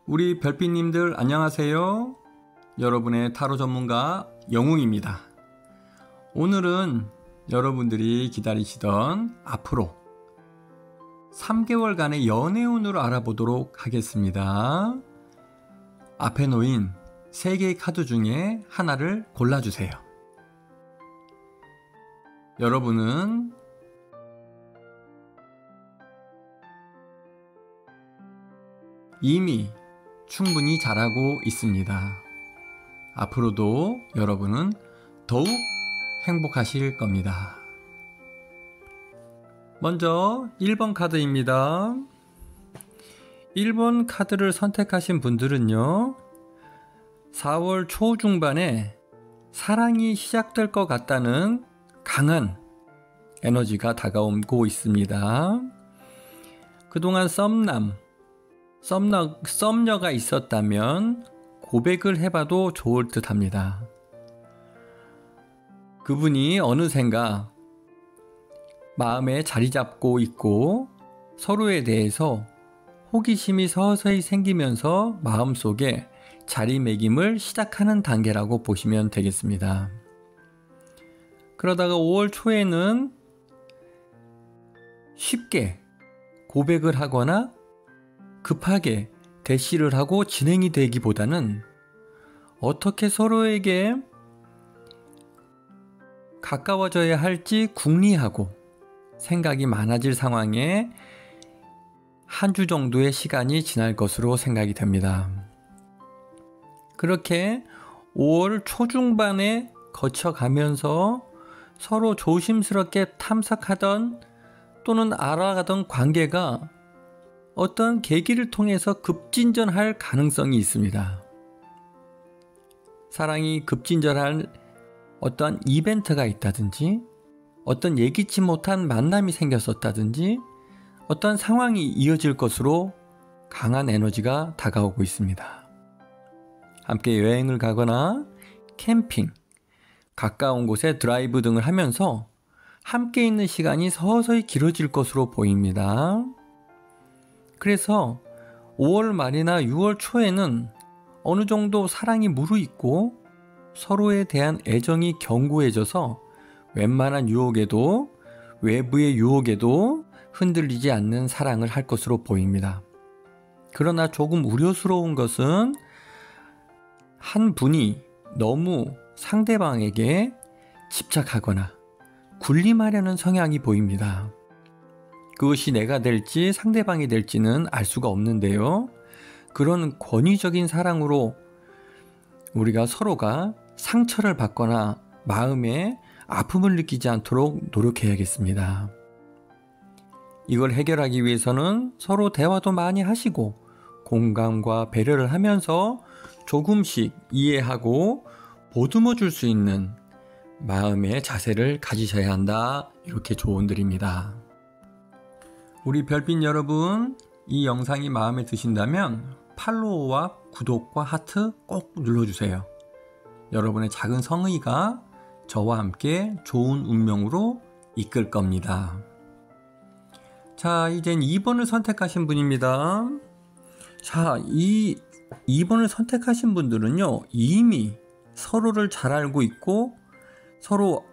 우리 별빛님들 안녕하세요. 여러분의 타로 전문가 영웅입니다. 오늘은 여러분들이 기다리시던 앞으로 3개월간의 연애운을 알아보도록 하겠습니다. 앞에 놓인 3개의 카드 중에 하나를 골라주세요. 여러분은 이미 충분히 잘하고 있습니다. 앞으로도 여러분은 더욱 행복하실 겁니다. 먼저 1번 카드입니다. 1번 카드를 선택하신 분들은요, 4월 초중반에 사랑이 시작될 것 같다는 강한 에너지가 다가오고 있습니다. 그동안 썸녀가 있었다면 고백을 해봐도 좋을 듯 합니다. 그분이 어느샌가 마음에 자리 잡고 있고 서로에 대해서 호기심이 서서히 생기면서 마음속에 자리매김을 시작하는 단계라고 보시면 되겠습니다. 그러다가 5월 초에는 쉽게 고백을 하거나 급하게 대시를 하고 진행이 되기보다는 어떻게 서로에게 가까워져야 할지 궁리하고 생각이 많아질 상황에 한 주 정도의 시간이 지날 것으로 생각이 됩니다. 그렇게 5월 초중반에 거쳐가면서 서로 조심스럽게 탐색하던 또는 알아가던 관계가 어떤 계기를 통해서 급진전할 가능성이 있습니다. 사랑이 급진전할 어떤 이벤트가 있다든지, 어떤 예기치 못한 만남이 생겼었다든지, 어떤 상황이 이어질 것으로 강한 에너지가 다가오고 있습니다. 함께 여행을 가거나 캠핑, 가까운 곳에 드라이브 등을 하면서 함께 있는 시간이 서서히 길어질 것으로 보입니다. 그래서 5월 말이나 6월 초에는 어느 정도 사랑이 무르익고 서로에 대한 애정이 견고해져서 웬만한 유혹에도, 외부의 유혹에도 흔들리지 않는 사랑을 할 것으로 보입니다. 그러나 조금 우려스러운 것은 한 분이 너무 상대방에게 집착하거나 군림하려는 성향이 보입니다. 그것이 내가 될지 상대방이 될지는 알 수가 없는데요. 그런 권위적인 사랑으로 우리가 서로가 상처를 받거나 마음에 아픔을 느끼지 않도록 노력해야겠습니다. 이걸 해결하기 위해서는 서로 대화도 많이 하시고 공감과 배려를 하면서 조금씩 이해하고 보듬어 줄 수 있는 마음의 자세를 가지셔야 한다. 이렇게 조언드립니다. 우리 별빛 여러분, 이 영상이 마음에 드신다면 팔로우와 구독과 하트 꼭 눌러주세요. 여러분의 작은 성의가 저와 함께 좋은 운명으로 이끌 겁니다. 자, 이젠 2번을 선택하신 분입니다. 자, 이 2번을 선택하신 분들은요, 이미 서로를 잘 알고 있고 서로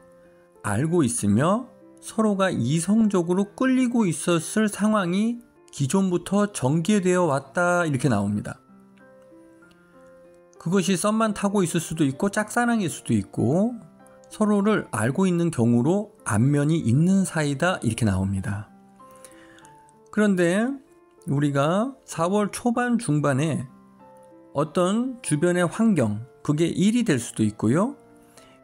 알고 있으며 서로가 이성적으로 끌리고 있었을 상황이 기존부터 전개되어 왔다, 이렇게 나옵니다. 그것이 썸만 타고 있을 수도 있고 짝사랑일 수도 있고 서로를 알고 있는 경우로 안면이 있는 사이다, 이렇게 나옵니다. 그런데 우리가 4월 초반 중반에 어떤 주변의 환경, 그게 일이 될 수도 있고요,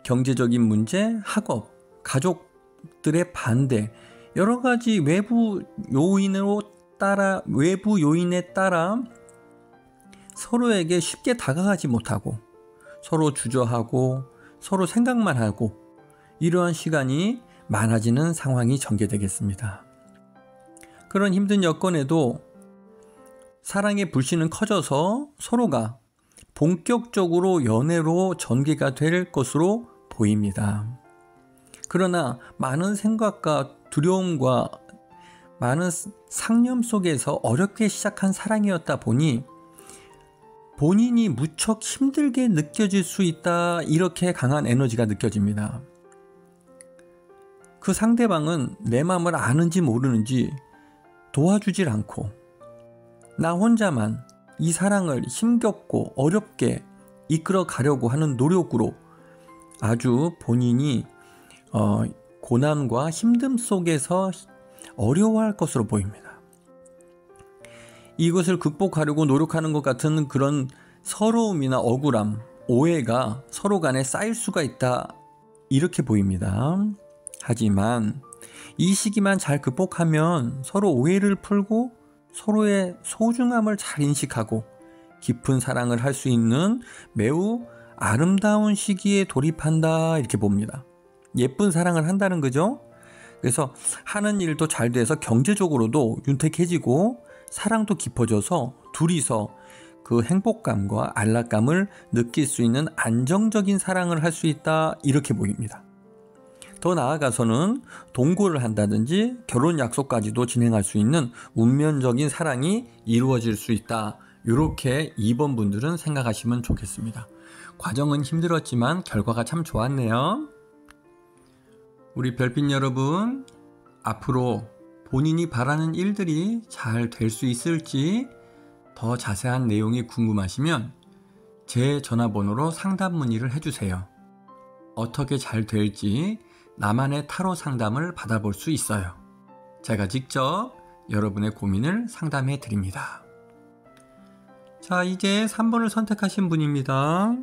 경제적인 문제, 학업, 가족들의 반대, 여러 가지 외부 요인에 따라 서로에게 쉽게 다가가지 못하고 서로 주저하고 서로 생각만 하고 이러한 시간이 많아지는 상황이 전개되겠습니다. 그런 힘든 여건에도 사랑의 불씨는 커져서 서로가 본격적으로 연애로 전개가 될 것으로 보입니다. 그러나 많은 생각과 두려움과 많은 상념 속에서 어렵게 시작한 사랑이었다 보니 본인이 무척 힘들게 느껴질 수 있다. 이렇게 강한 에너지가 느껴집니다. 그 상대방은 내 마음을 아는지 모르는지 도와주질 않고 나 혼자만 이 사랑을 힘겹고 어렵게 이끌어 가려고 하는 노력으로 아주 본인이 고난과 힘듦 속에서 어려워할 것으로 보입니다. 이것을 극복하려고 노력하는 것 같은 그런 서러움이나 억울함, 오해가 서로 간에 쌓일 수가 있다. 이렇게 보입니다. 하지만 이 시기만 잘 극복하면 서로 오해를 풀고 서로의 소중함을 잘 인식하고 깊은 사랑을 할 수 있는 매우 아름다운 시기에 돌입한다. 이렇게 봅니다. 예쁜 사랑을 한다는 거죠. 그래서 하는 일도 잘 돼서 경제적으로도 윤택해지고 사랑도 깊어져서 둘이서 그 행복감과 안락감을 느낄 수 있는 안정적인 사랑을 할 수 있다. 이렇게 보입니다. 더 나아가서는 동거를 한다든지 결혼 약속까지도 진행할 수 있는 운명적인 사랑이 이루어질 수 있다. 이렇게 2번 분들은 생각하시면 좋겠습니다. 과정은 힘들었지만 결과가 참 좋았네요. 우리 별빛 여러분, 앞으로 본인이 바라는 일들이 잘 될 수 있을지 더 자세한 내용이 궁금하시면 제 전화번호로 상담 문의를 해주세요. 어떻게 잘 될지 나만의 타로 상담을 받아볼 수 있어요. 제가 직접 여러분의 고민을 상담해 드립니다. 자, 이제 3번을 선택하신 분입니다.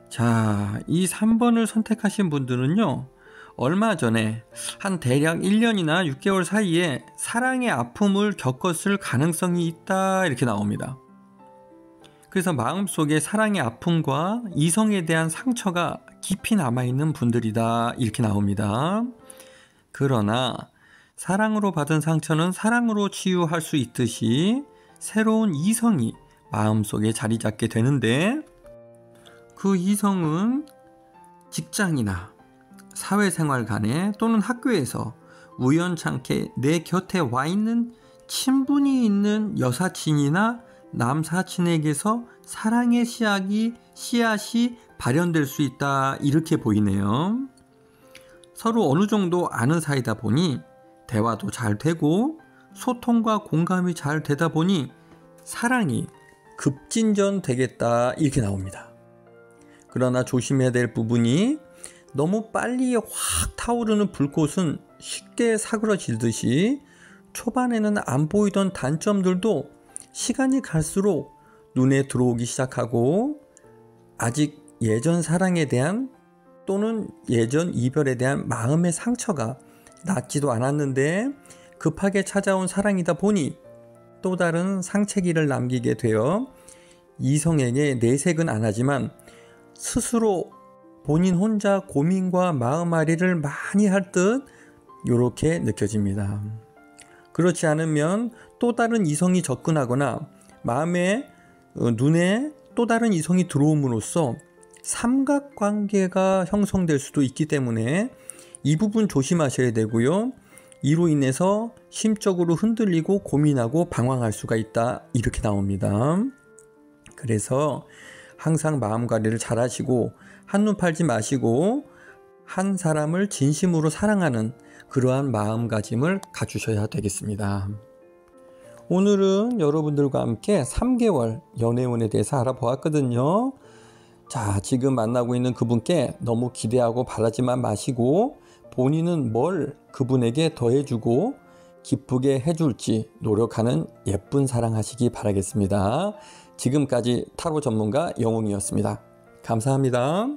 자, 이 3번을 선택하신 분들은요, 얼마 전에 한 대략 1년이나 6개월 사이에 사랑의 아픔을 겪었을 가능성이 있다. 이렇게 나옵니다. 그래서 마음속에 사랑의 아픔과 이성에 대한 상처가 깊이 남아있는 분들이다. 이렇게 나옵니다. 그러나 사랑으로 받은 상처는 사랑으로 치유할 수 있듯이 새로운 이성이 마음속에 자리 잡게 되는데, 그 이성은 직장이나 사회생활간에 또는 학교에서 우연찮게 내 곁에 와 있는 친분이 있는 여사친이나 남사친에게서 사랑의 씨앗이 발현될 수 있다. 이렇게 보이네요. 서로 어느 정도 아는 사이다 보니 대화도 잘 되고 소통과 공감이 잘 되다 보니 사랑이 급진전 되겠다. 이렇게 나옵니다. 그러나 조심해야 될 부분이, 너무 빨리 확 타오르는 불꽃은 쉽게 사그러지듯이 초반에는 안 보이던 단점들도 시간이 갈수록 눈에 들어오기 시작하고, 아직 예전 사랑에 대한 또는 예전 이별에 대한 마음의 상처가 낫지도 않았는데 급하게 찾아온 사랑이다 보니 또 다른 상처기를 남기게 되어 이성에게 내색은 안 하지만 스스로 본인 혼자 고민과 마음앓이를 많이 할 듯 이렇게 느껴집니다. 그렇지 않으면 또 다른 이성이 접근하거나 마음에 눈에 또 다른 이성이 들어옴으로써 삼각관계가 형성될 수도 있기 때문에 이 부분 조심하셔야 되고요. 이로 인해서 심적으로 흔들리고 고민하고 방황할 수가 있다. 이렇게 나옵니다. 그래서 항상 마음관리를 잘 하시고 한눈 팔지 마시고 한 사람을 진심으로 사랑하는 그러한 마음가짐을 갖추셔야 되겠습니다. 오늘은 여러분들과 함께 3개월 연애운에 대해서 알아보았거든요. 자, 지금 만나고 있는 그분께 너무 기대하고 바라지만 마시고 본인은 뭘 그분에게 더해주고 기쁘게 해줄지 노력하는 예쁜 사랑하시기 바라겠습니다. 지금까지 타로 전문가 영웅이었습니다. 감사합니다.